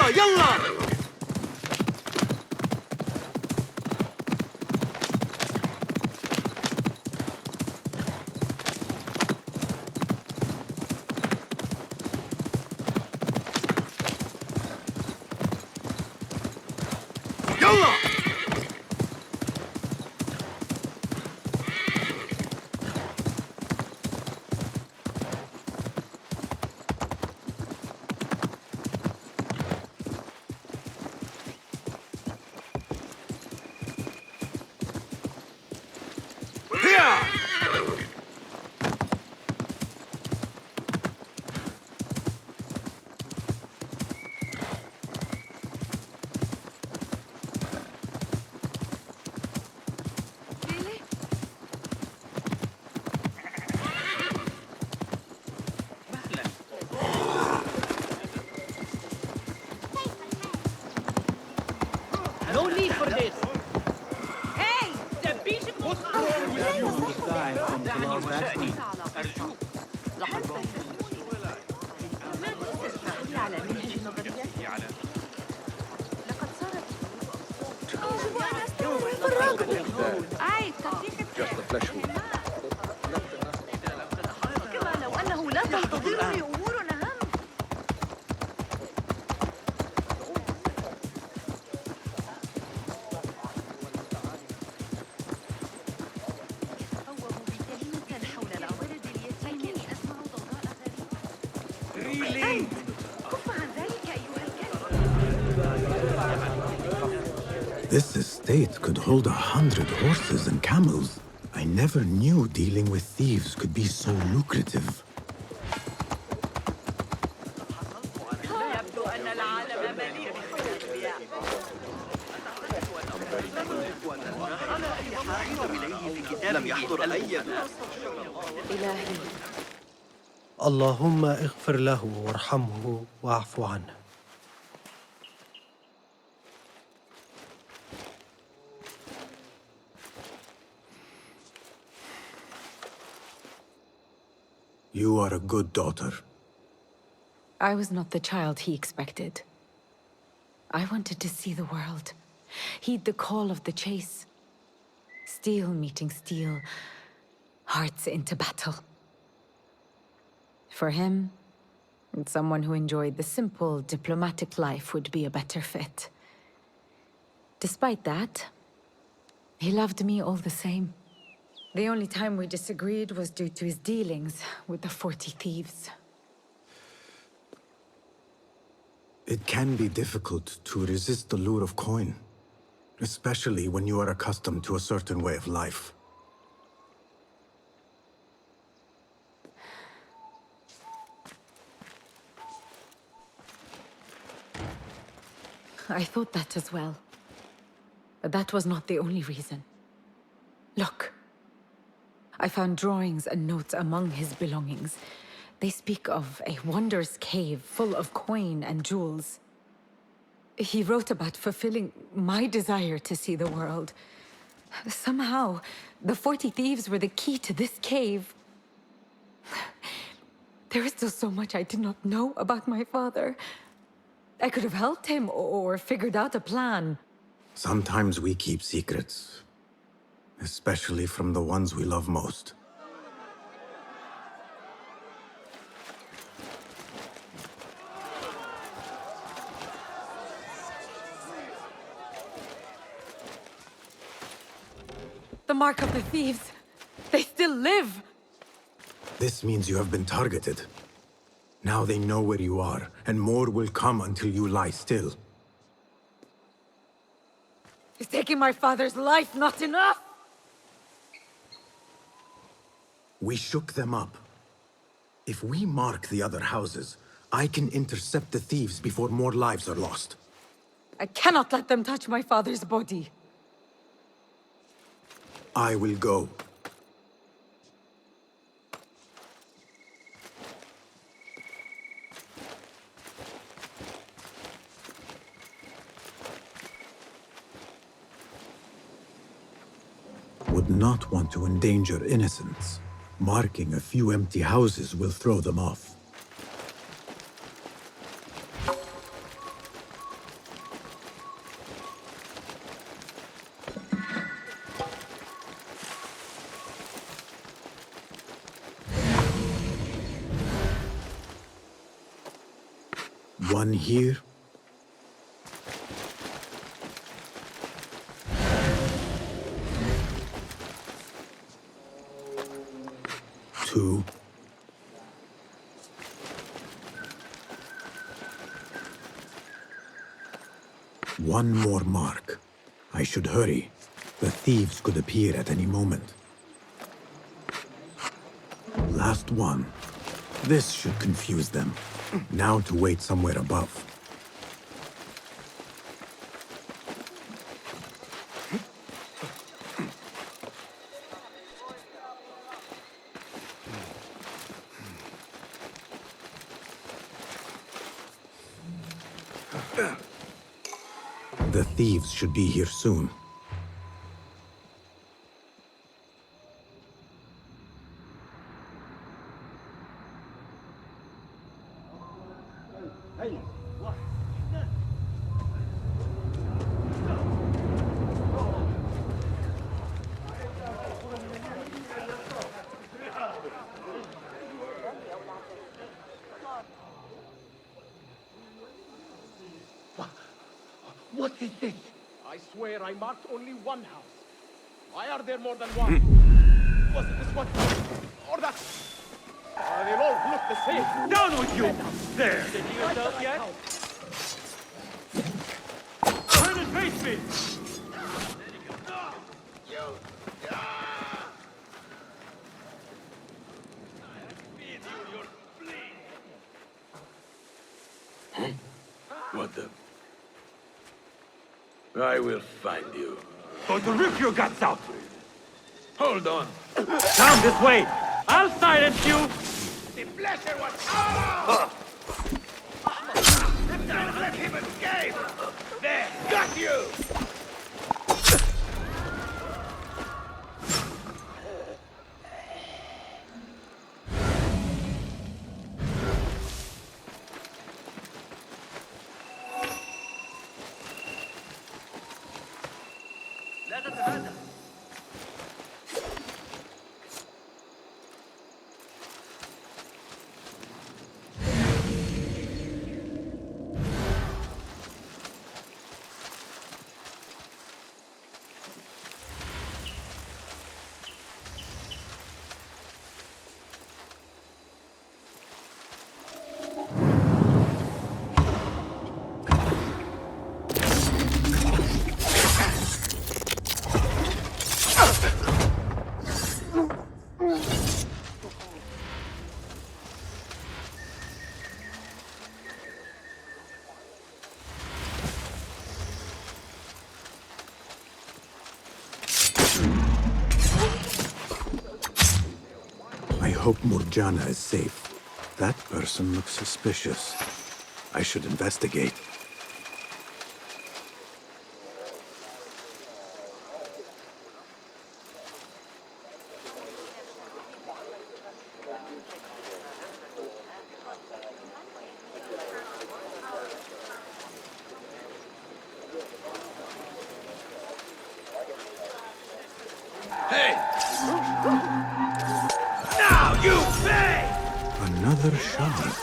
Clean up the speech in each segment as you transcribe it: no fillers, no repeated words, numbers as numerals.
يلا يلا. No need for this. Hey, دبيش لقد صارت Just the flesh wound. كما لو أنه لا تنتظرني أمور أهم. This estate could hold 100 horses and camels. I never knew dealing with thieves could be so lucrative. اللهم اغفر له وارحمه واعف عنه. You are a good daughter. I was not the child he expected. I wanted to see the world, heed the call of the chase. Steel meeting steel, hearts into battle. For him, someone who enjoyed the simple, diplomatic life would be a better fit. Despite that, he loved me all the same. The only time we disagreed was due to his dealings with the 40 thieves. It can be difficult to resist the lure of coin, especially when you are accustomed to a certain way of life. I thought that as well. But that was not the only reason. Look. I found drawings and notes among his belongings. They speak of a wondrous cave full of coin and jewels. He wrote about fulfilling my desire to see the world. Somehow, the 40 thieves were the key to this cave. There is still so much I did not know about my father. I could have helped him or figured out a plan. Sometimes we keep secrets, especially from the ones we love most. The mark of the thieves. They still live. This means you have been targeted. Now they know where you are, and more will come until you lie still. Is taking my father's life not enough? We shook them up. If we mark the other houses, I can intercept the thieves before more lives are lost. I cannot let them touch my father's body. I will go. Would not want to endanger innocents. Marking a few empty houses will throw them off. One here. Two. One more mark. I should hurry. The thieves could appear at any moment. Last one. This should confuse them. Now to wait somewhere above. The thieves should be here soon. What is this? I swear I marked only one house. Why are there more than one? Was it this one? Or that? They all look the same. Down with you! There! Did you yourself yet? Turn and face me! What the? I will find you. Going to rip your guts out! Hold on. Down this way! I'll silence you! The pleasure was Don't let him escape! There! Got you! I hope Murjana is safe. That person looks suspicious. I should investigate. Hey! Now you pay! Another shot.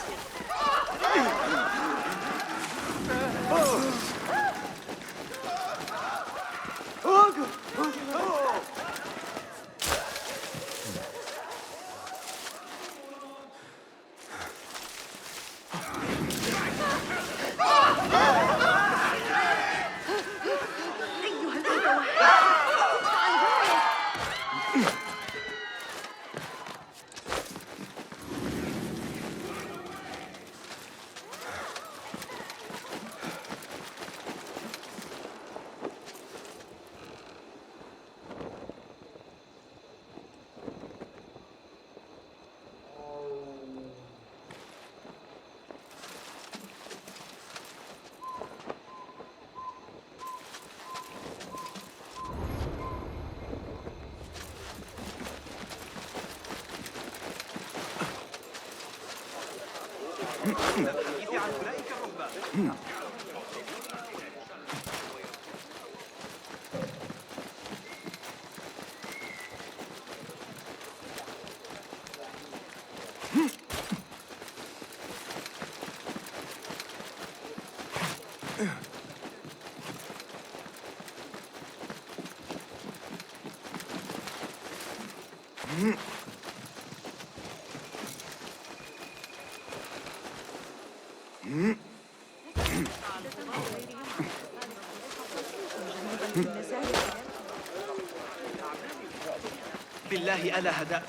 بالله ألا هدأت.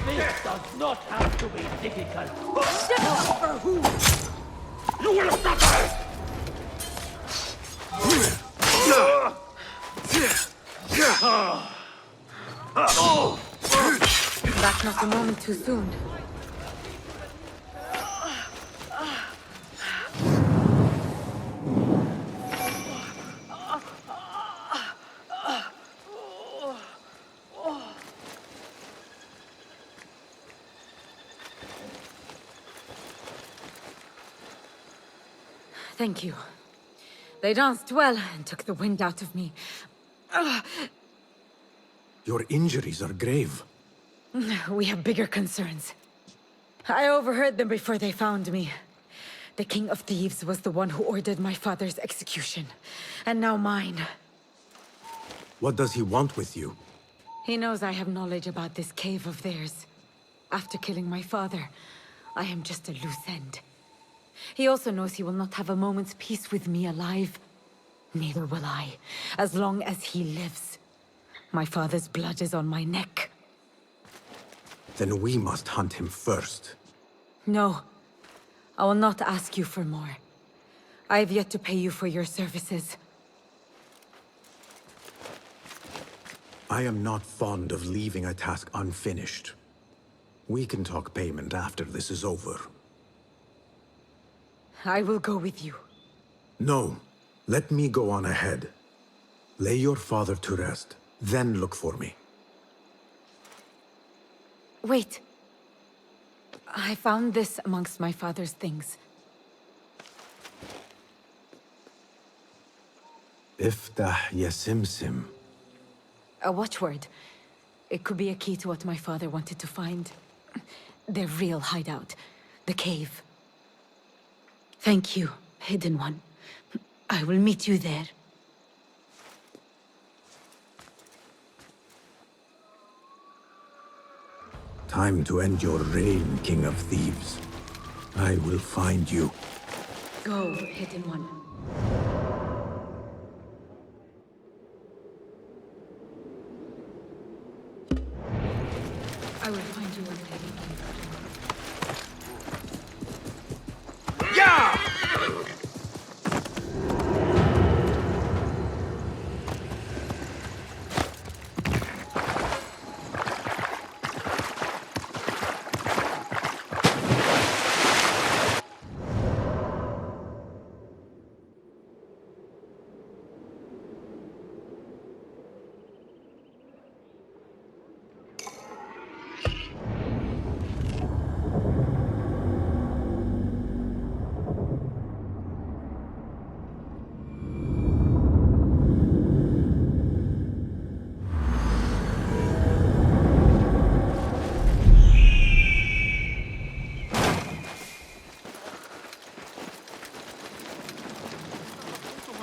This does not have to be difficult. For who? You will suffer! That's not a moment too soon. Thank you. They danced well and took the wind out of me. Your injuries are grave. We have bigger concerns. I overheard them before they found me. The King of Thieves was the one who ordered my father's execution. And now mine. What does he want with you? He knows I have knowledge about this cave of theirs. After killing my father, I am just a loose end. He also knows he will not have a moment's peace with me alive. Neither will I, as long as he lives. My father's blood is on my neck. Then we must hunt him first. No. I will not ask you for more. I have yet to pay you for your services. I am not fond of leaving a task unfinished. We can talk payment after this is over. I will go with you. No. Let me go on ahead. Lay your father to rest, then look for me. Wait. I found this amongst my father's things. Iftah Yasimsim. A watchword. It could be a key to what my father wanted to find. Their real hideout. The cave. Thank you, Hidden One. I will meet you there. Time to end your reign, King of Thieves. I will find you. Go, Hidden One. I will find you one day. Yeah!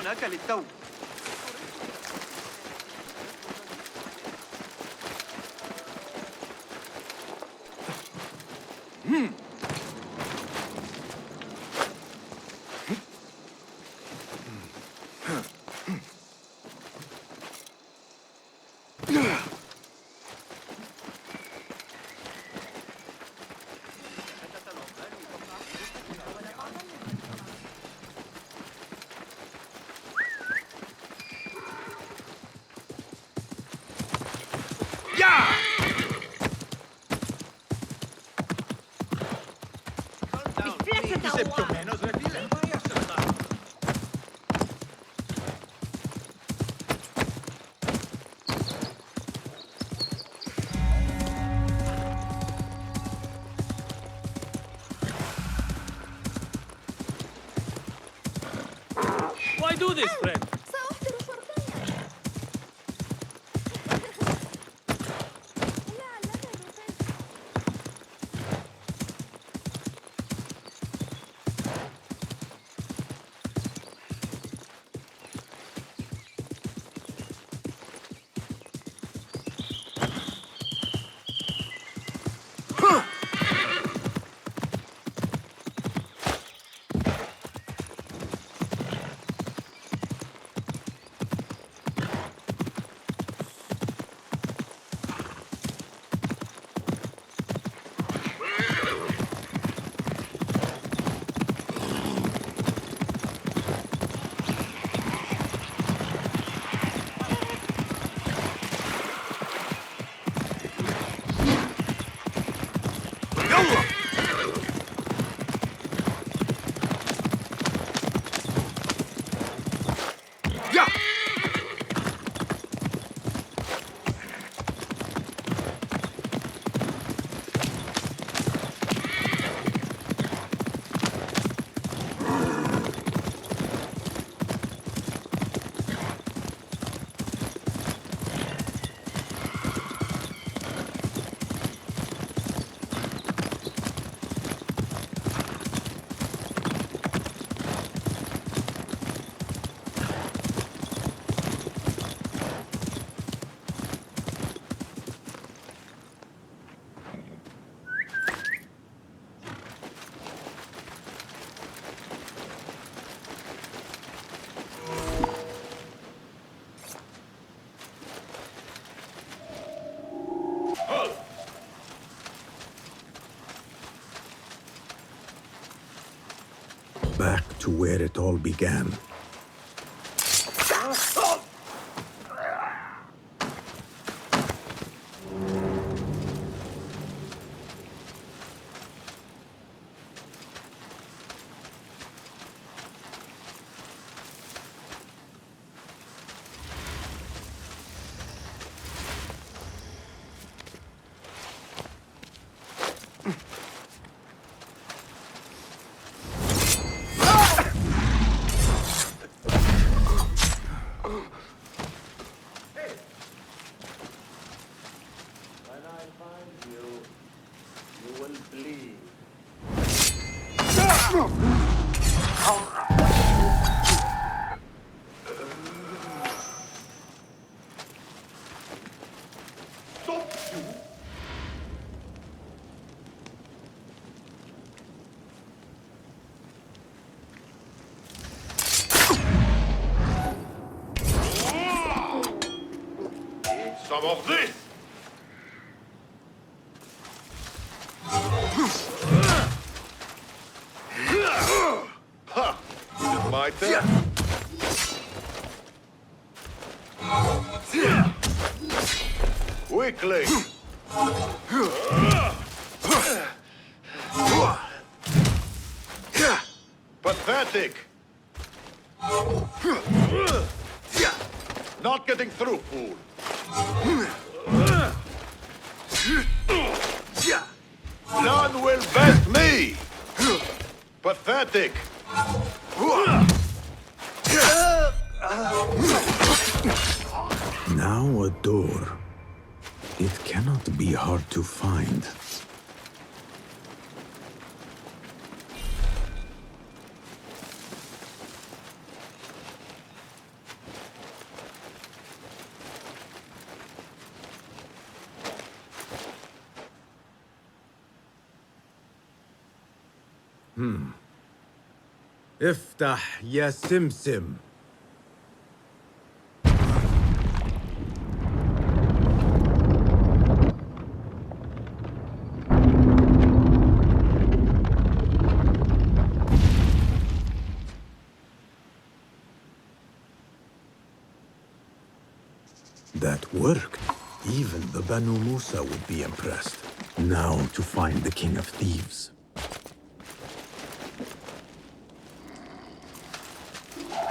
هناك للتو. Why do this, friend? back to where it all began. Some of this! Ha! Is it my turn? Quickly! Pathetic! Not getting through, fool! None will best me! Pathetic! Now a door. It cannot be hard to find. افتح يا سمسم. That worked. Even the Banu Musa would be impressed. Now to find the King of Thieves.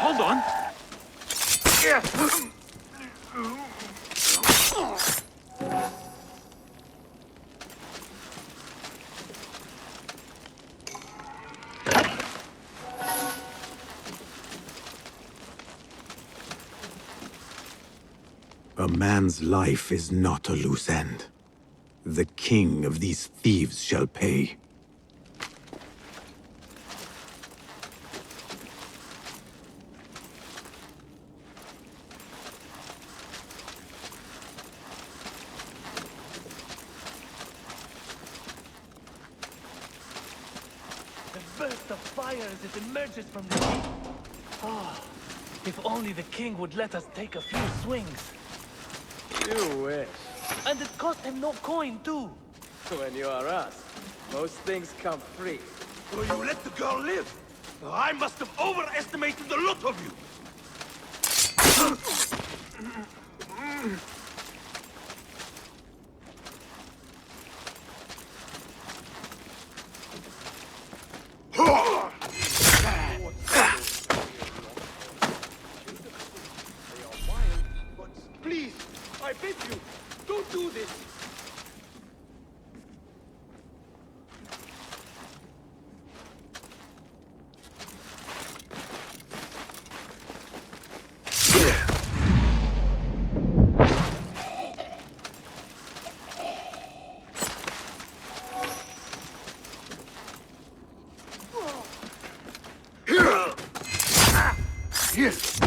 Hold on. A man's life is not a loose end. The king of these thieves shall pay. The burst of fire as it emerges from the deep. Oh, if only the king would let us take a few swings. You wish. And it cost him no coin, too. When you are us, most things come free. So you let the girl live? I must have overestimated the lot of you! Please, I beg you, don't do this! Yes!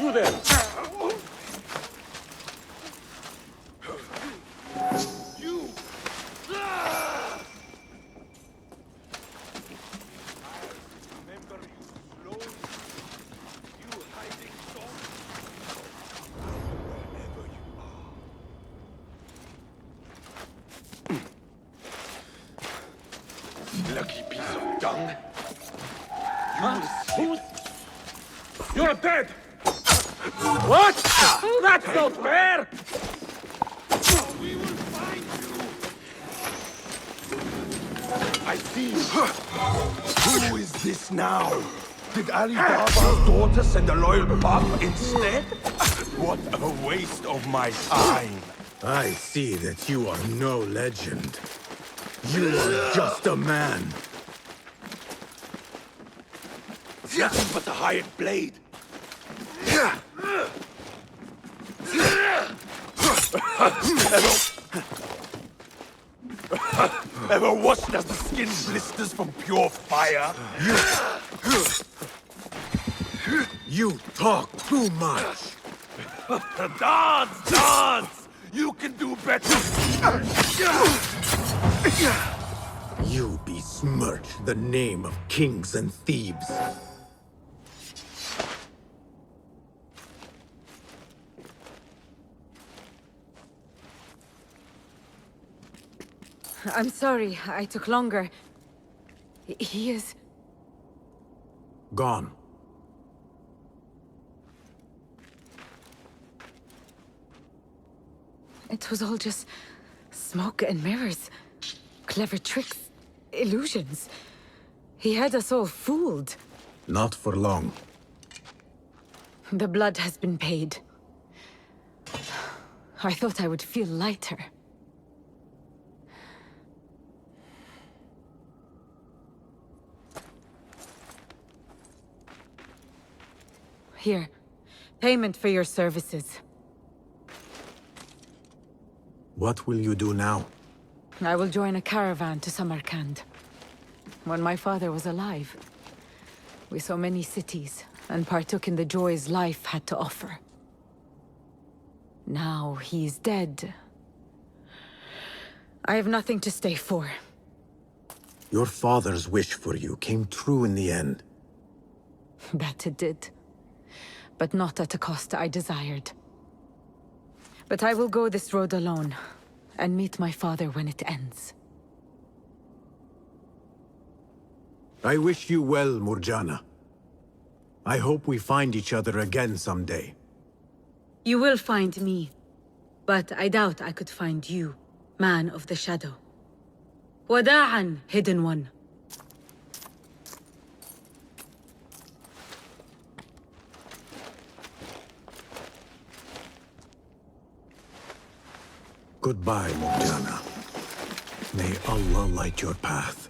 You there! You! tongue. Who's? You're dead! What? That's not fair! We will find you! I see you. Who is this now? Did Ali Baba's daughter send a loyal pup instead? What a waste of my time! I see that you are no legend. You are just a man. Nothing but a hired blade. Ever watched as the skin blisters from pure fire? You talk too much. Dance! Dance! You can do better! You besmirch the name of kings and thieves. I'm sorry, I took longer. He is... Gone. It was all just smoke and mirrors. Clever tricks, illusions. He had us all fooled. Not for long. The blood has been paid. I thought I would feel lighter. Here, payment for your services. What will you do now? I will join a caravan to Samarkand. When my father was alive, we saw many cities and partook in the joys life had to offer. Now he's dead. I have nothing to stay for. Your father's wish for you came true in the end. That it did. But not at a cost I desired. But I will go this road alone, and meet my father when it ends. I wish you well, Murjana. I hope we find each other again someday. You will find me, but I doubt I could find you, man of the shadow. Wada'an, hidden one. Goodbye, Murjana. May Allah light your path.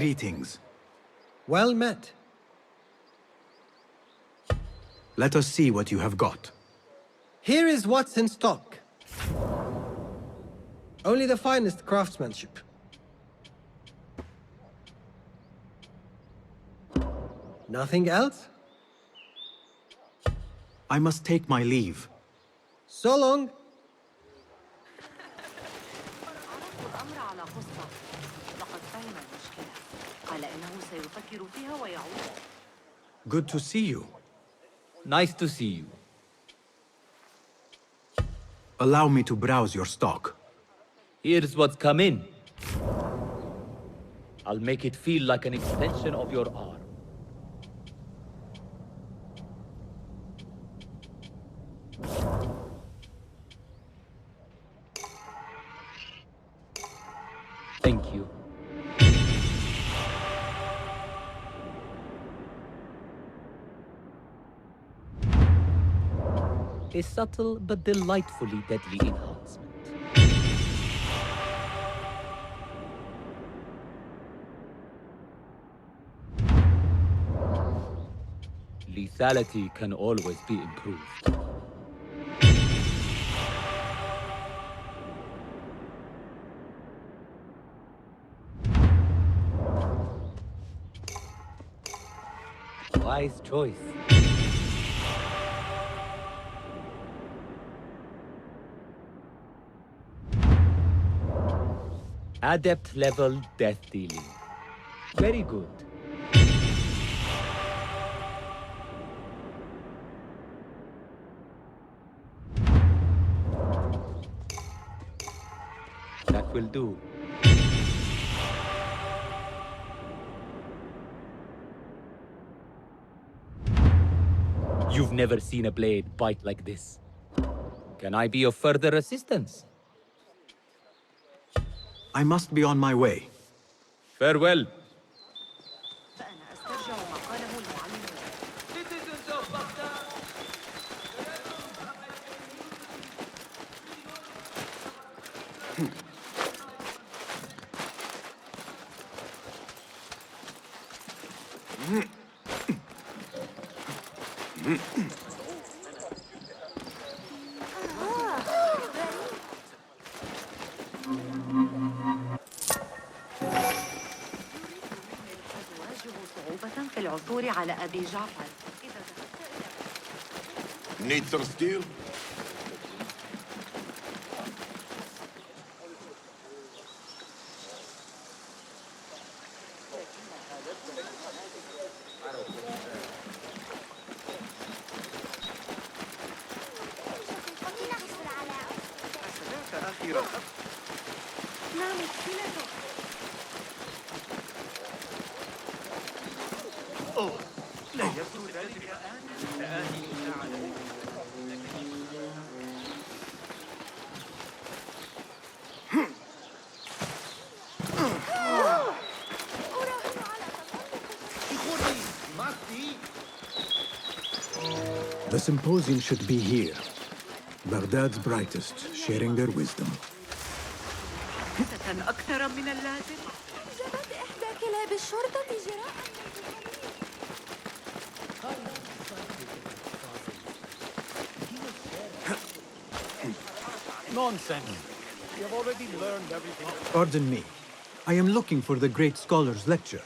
Greetings. Well met. Let us see what you have got. Here is what's in stock. Only the finest craftsmanship. Nothing else? I must take my leave. So long. الأمر على قصة. لقد فهم المشكلة. قال إنه سيفكر فيها ويعود. Good to see you. Nice to see you. Allow me to browse your stock. Here's what's come in. I'll make it feel like an extension of your arm. Thank you. A subtle but delightfully deadly enhancement. Lethality can always be improved. Wise choice. Adept level death dealing. Very good. That will do. You've never seen a blade bite like this. Can I be of further assistance? I must be on my way. Farewell. فأنا أسترجع ما قاله المعلم. Citizens of Baghdad! أواجه صعوبة في العثور على أبي جعفر. Need some steel? سمعت آخر ما مشكلته؟ أوه لا يبدو ذلك الآن. سآتي مساعدتك. The symposium should be here. Baghdad's brightest, sharing their wisdom. أكثر من اللازم. جابت إحدى كلاب الشرطة جراء. Nonsense. We have already learned everything. Pardon me. I am looking for the great scholar's lecture.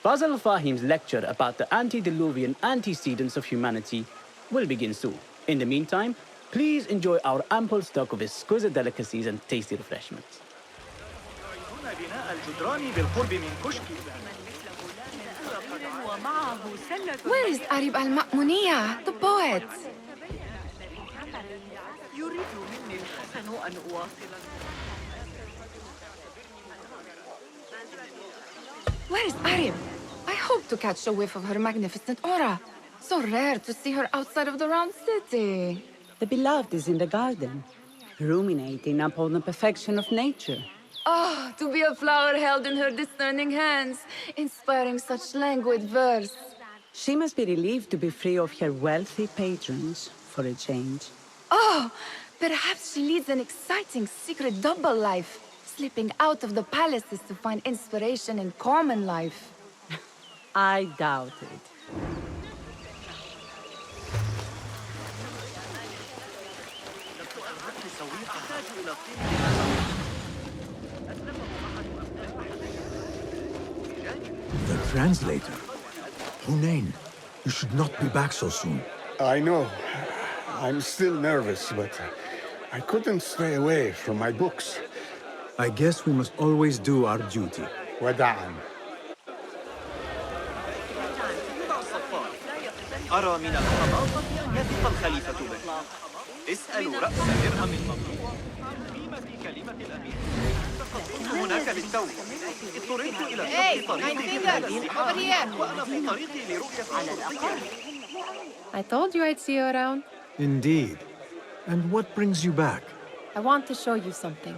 Basil Fahim's lecture about the antediluvian antecedents of humanity will begin soon. In the meantime, please enjoy our ample stock of exquisite delicacies and tasty refreshments. بناء الجدران بالقرب من كشك. Where is Arib al-Ma'muniyah, the poet? يريد مني الحسن أن أواصل. Where is Arib? I hope to catch a whiff of her magnificent aura. So rare to see her outside of the round city. The beloved is in the garden, ruminating upon the perfection of nature. Oh, to be a flower held in her discerning hands, inspiring such languid verse. She must be relieved to be free of her wealthy patrons for a change. Oh, perhaps she leads an exciting secret double life, Slipping out of the palaces to find inspiration in common life. I doubt it. The translator? Hunain, you should not be back so soon. I know. I'm still nervous, but I couldn't stay away from my books. I guess we must always do our duty. وداعاً. أرى من الخباثة أن يثق الخليفة به. اسألوا رأس درهم المطلوب. قيمة كلمة الأمير. تقدمت هناك للتو. اضطررت إلى شق طريقي وأنا في طريقي لرؤية الأقل. I told you I'd see you around. Indeed. And what brings you back? I want to show you something.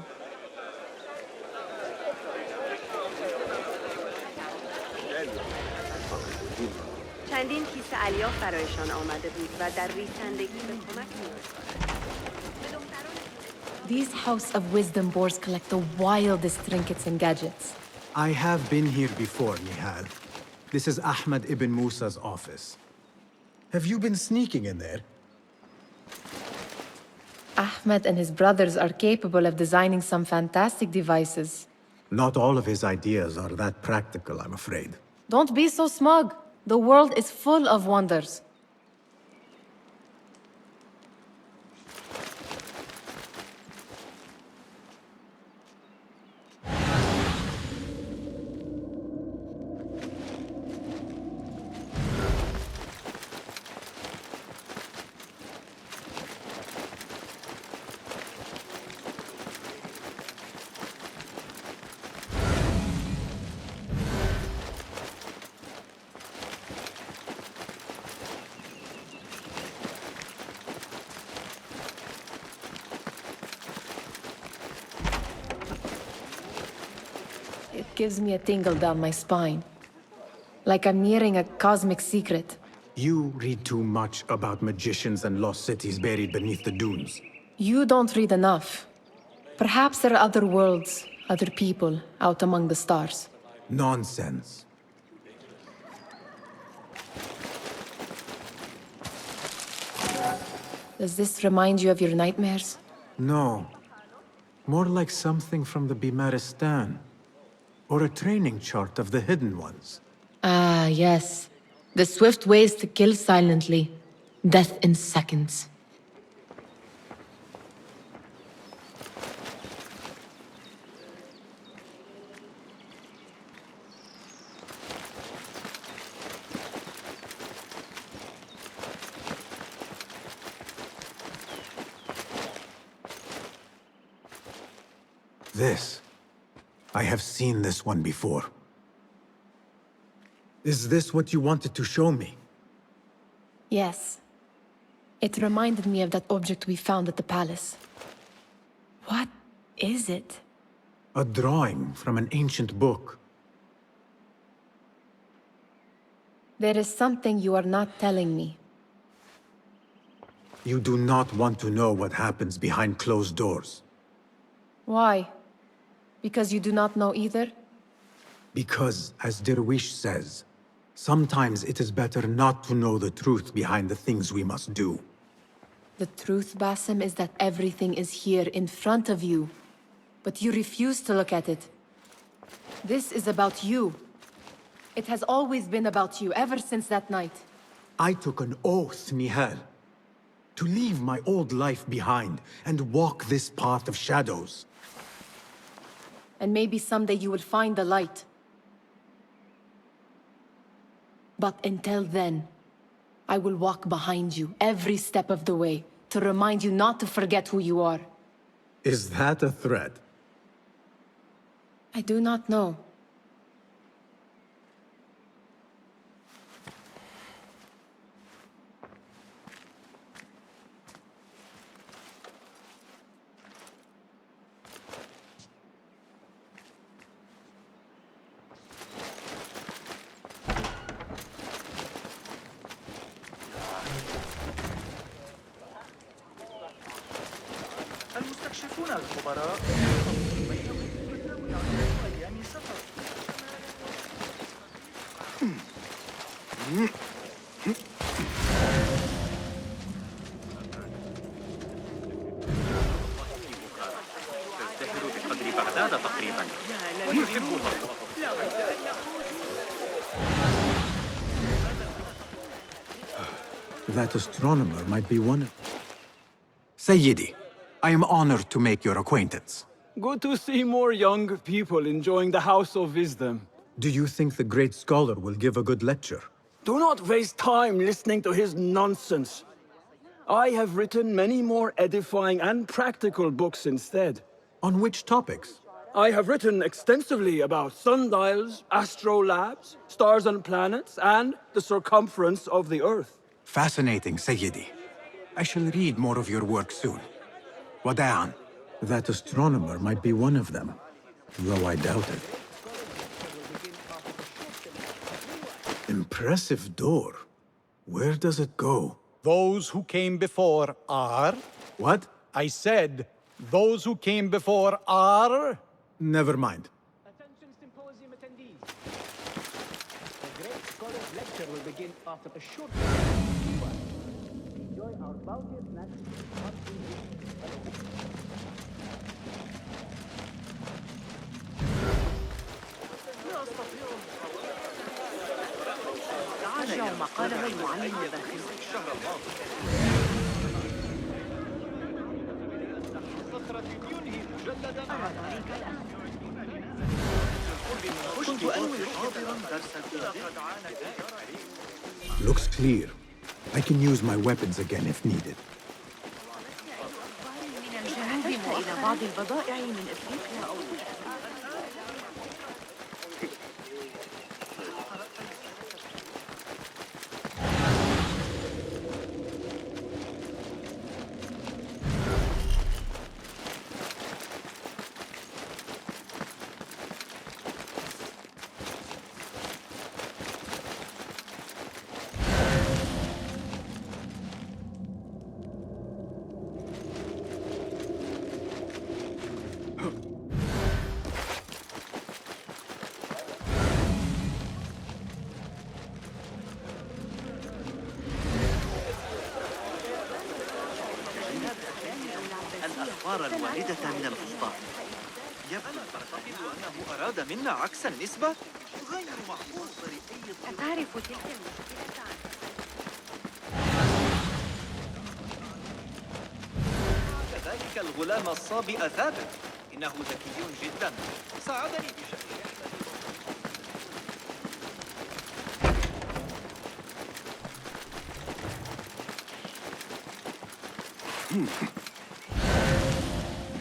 چندین کیسه الیاف برایشان آمده بود و در ریسندگی به کمک می‌آمد. These House of Wisdom boars collect the wildest trinkets and gadgets. I have been here before, Nihal. This is Ahmed ibn Musa's office. Have you been sneaking in there? Ahmed and his brothers are capable of designing some fantastic devices. Not all of his ideas are that practical, I'm afraid. Don't be so smug. The world is full of wonders. It gives me a tingle down my spine. Like I'm nearing a cosmic secret. You read too much about magicians and lost cities buried beneath the dunes. You don't read enough. Perhaps there are other worlds, other people, out among the stars. Nonsense. Does this remind you of your nightmares? No. More like something from the Bimaristan. Or a training chart of the Hidden Ones. Ah, yes. The swift ways to kill silently. Death in seconds. This. I have seen this one before. Is this what you wanted to show me? Yes. It reminded me of that object we found at the palace. What is it? A drawing from an ancient book. There is something you are not telling me. You do not want to know what happens behind closed doors. Why? Because you do not know either? Because, as Derwish says, sometimes it is better not to know the truth behind the things we must do. The truth, Basim, is that everything is here in front of you. But you refuse to look at it. This is about you. It has always been about you, ever since that night. I took an oath, Nihal, to leave my old life behind and walk this path of shadows. And maybe someday you will find the light. But until then, I will walk behind you every step of the way to remind you not to forget who you are. Is that a threat? I do not know. المستكشفون الخبراء. بغداد تقريبا ويحبها. That astronomer might be one of... Sayyidi, I am honored to make your acquaintance. Good to see more young people enjoying the House of Wisdom. Do you think the great scholar will give a good lecture? Do not waste time listening to his nonsense. I have written many more edifying and practical books instead. On which topics? I have written extensively about sundials, astrolabes, stars and planets, and the circumference of the Earth. Fascinating, Sayyidi. I shall read more of your work soon. Wada'an. That astronomer might be one of them, though I doubt it. Impressive door. Where does it go? Those who came before are... What? I said, those who came before are... Never mind. Attention symposium attendees. The great scholar's lecture will begin after a short break. Enjoy our bounteous snacks. راجعوا ما قاله المعلم الباخر. Looks clear. I can use my weapons again if needed. من الجنوب إلى بعض البضائع من إفريقيا أو الأخبار الواردة من الأخبار. يبدو تعتقد أنه أراد منا عكس النسبة؟ غير معقول لأي أتعرف تلك المشكلة كذلك الغلام الصابئ ثابت. إنه ذكي جدا. ساعدني بشكل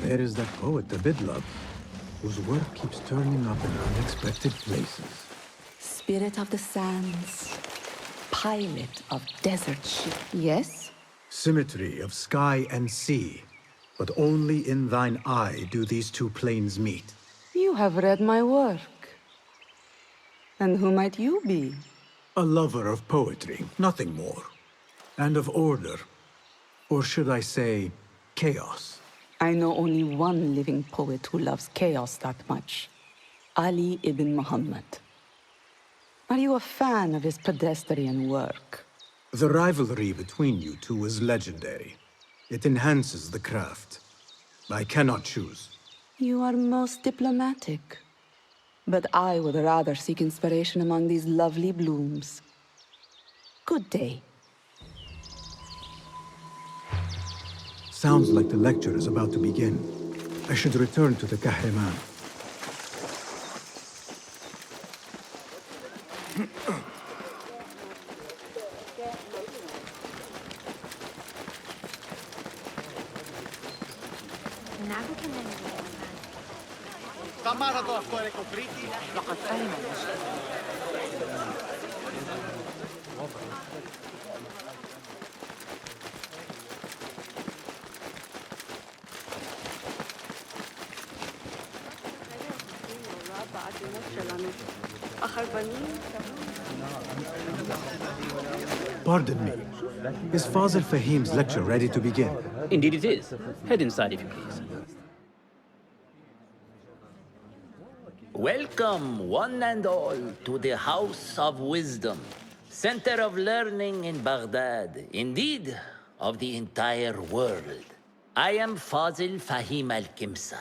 There is that poet, the Bidlove, whose work keeps turning up in unexpected places. Spirit of the sands, pilot of desert ship. Yes? Symmetry of sky and sea, but only in thine eye do these two planes meet. You have read my work. And who might you be? A lover of poetry, nothing more. And of order. Or should I say, chaos. I know only one living poet who loves chaos that much. Ali ibn Muhammad. Are you a fan of his pedestrian work? The rivalry between you two is legendary. It enhances the craft. I cannot choose. You are most diplomatic. But I would rather seek inspiration among these lovely blooms. Good day. Sounds like the lecture is about to begin. I should return to the Kahraman. لقد فهم المشكلة. Pardon me. Is Fazil Fahim's lecture ready to begin? Indeed it is. Head inside if you please. Welcome, one and all, to the House of Wisdom, center of learning in Baghdad, indeed, of the entire world. I am Fazil Fahim al-Kimsa,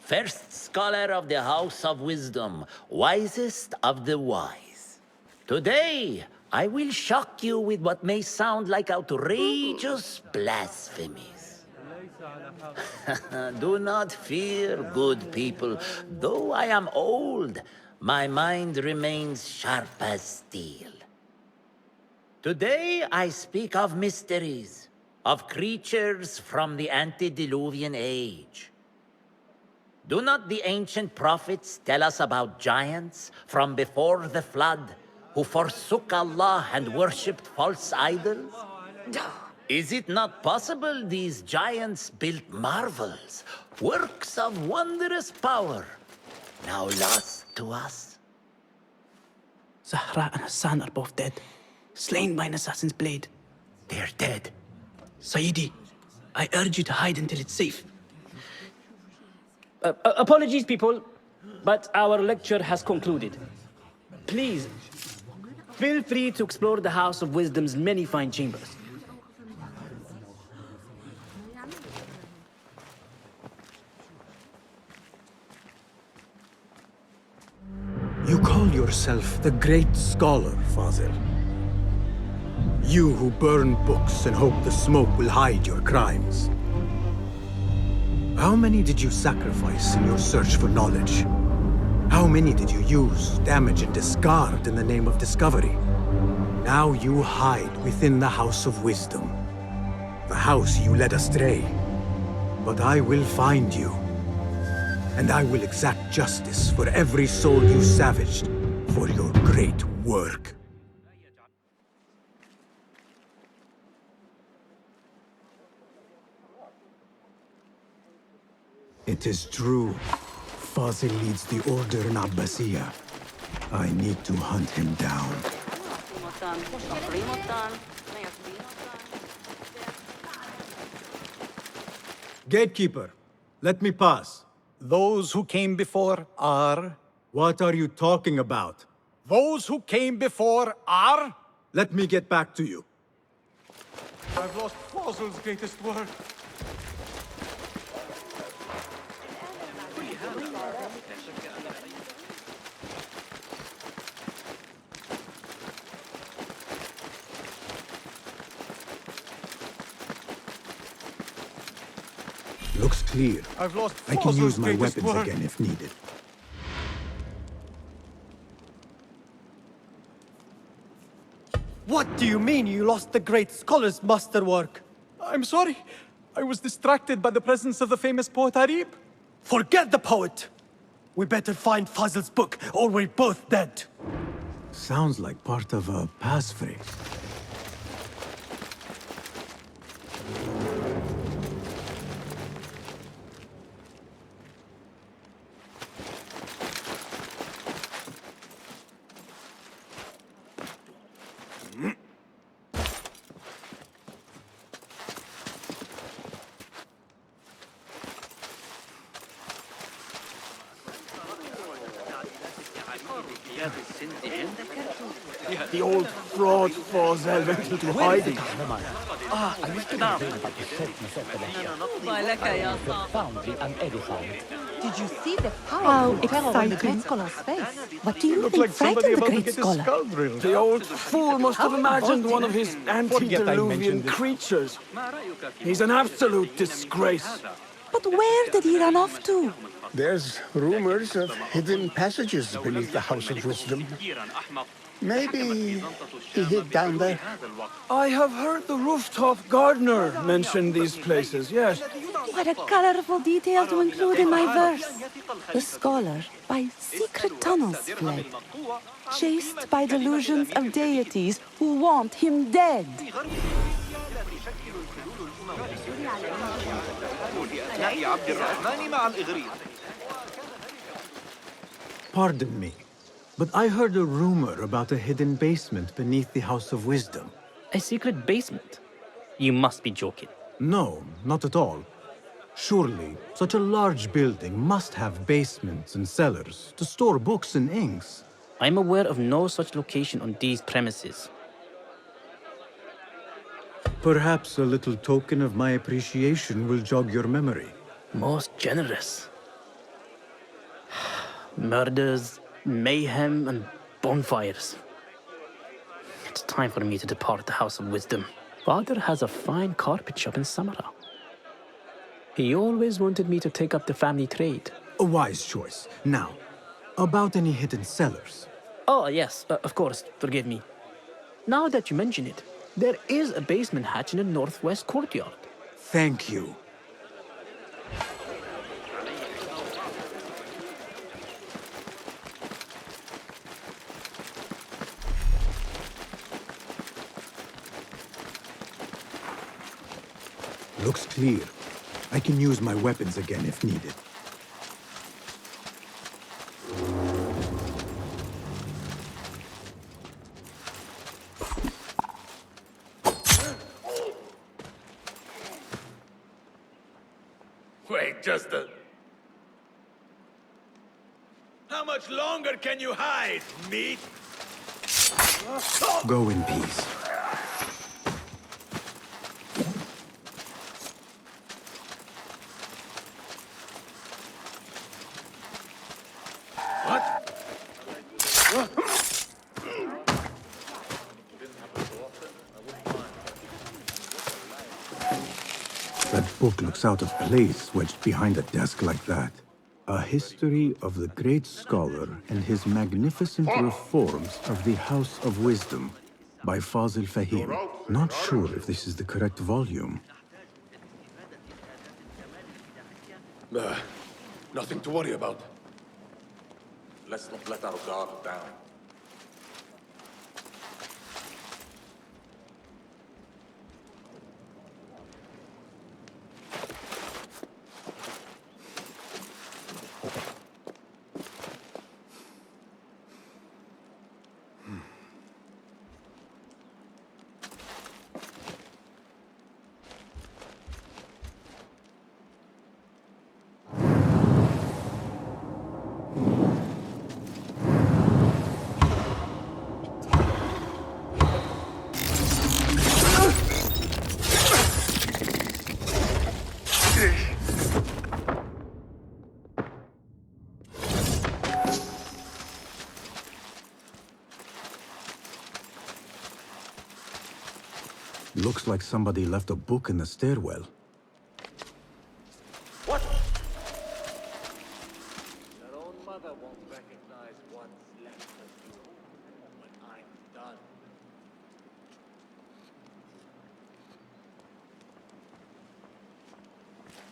first scholar of the House of Wisdom, wisest of the wise. Today, I will shock you with what may sound like outrageous blasphemies. Do not fear, good people. Though I am old, my mind remains sharp as steel. Today, I speak of mysteries, of creatures from the antediluvian age. Do not the ancient prophets tell us about giants from before the flood who forsook Allah and worshipped false idols? Is it not possible these giants built marvels, works of wondrous power, now lost to us? Zahra and Hassan are both dead, slain by an assassin's blade. They're dead. Sayyidi, I urge you to hide until it's safe. Apologies, people, but our lecture has concluded. Please, feel free to explore the House of Wisdom's many fine chambers. You call yourself the great scholar, Fazil. You who burn books and hope the smoke will hide your crimes. How many did you sacrifice in your search for knowledge? How many did you use, damage, and discard in the name of discovery? Now you hide within the House of Wisdom. The house you led astray. But I will find you. And I will exact justice for every soul you savaged for your great work. It is true. Fazil leads the order in Abbasiyah. I need to hunt him down. Gatekeeper, let me pass. Those who came before are... What are you talking about? Those who came before are... Let me get back to you. I've lost Fazil's greatest work. Looks clear. I've lost I can use my greatest weapons work. again if needed. What do you mean you lost the great scholar's masterwork? I'm sorry. I was distracted by the presence of the famous poet Arib. Forget the poet! We better find Fazil's book, or we're both dead. Sounds like part of a passphrase. The old fraud Fazil went into hiding. Did you see the How power terror on the great exciting. scholar's face? What do you Looked think like somebody frightened the about to great get his scholar? skull drilled. The old fool must have imagined one of his antediluvian mentioned it. creatures. He's an absolute disgrace. But where did he run off to? There's rumors of hidden passages beneath the House of Wisdom. Maybe he hid down there. I have heard the rooftop gardener mention these places, yes. What a colorful detail to include in my verse. The scholar, by secret tunnels fled, chased by delusions of deities who want him dead. Pardon me, but I heard a rumor about a hidden basement beneath the House of Wisdom. A secret basement? You must be joking. No, not at all. Surely, such a large building must have basements and cellars to store books and inks. I'm aware of no such location on these premises. Perhaps a little token of my appreciation will jog your memory. Most generous. Murders, mayhem, and bonfires. It's time for me to depart the House of Wisdom. Father has a fine carpet shop in Samara. He always wanted me to take up the family trade. A wise choice. Now, about any hidden cellars? Oh, yes, of course, forgive me. Now that you mention it, there is a basement hatch in the northwest courtyard. Thank you. Looks clear. I can use my weapons again if needed. Wait just a... How much longer can you hide, meat? Go in peace. That book looks out of place, wedged behind a desk like that. A history of the great scholar and his magnificent reforms of the House of Wisdom by Fazil Fahim. Not sure if this is the correct volume. Nothing to worry about. Let's not let our guard down. Looks like somebody left a book in the stairwell. What? Your own mother won't recognize what's left of you when I'm done.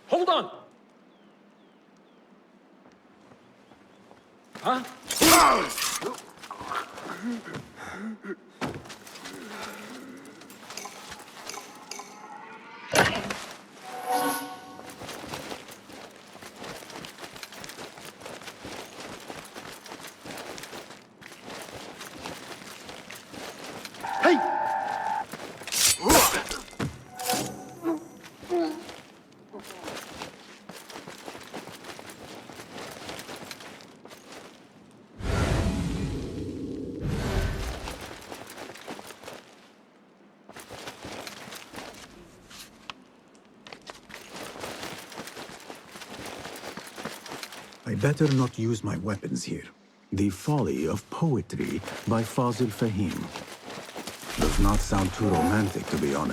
Hold on! Huh? I better not use my weapons here. The Folly of Poetry by Fazil Fahim. Does not sound too romantic, to be honest.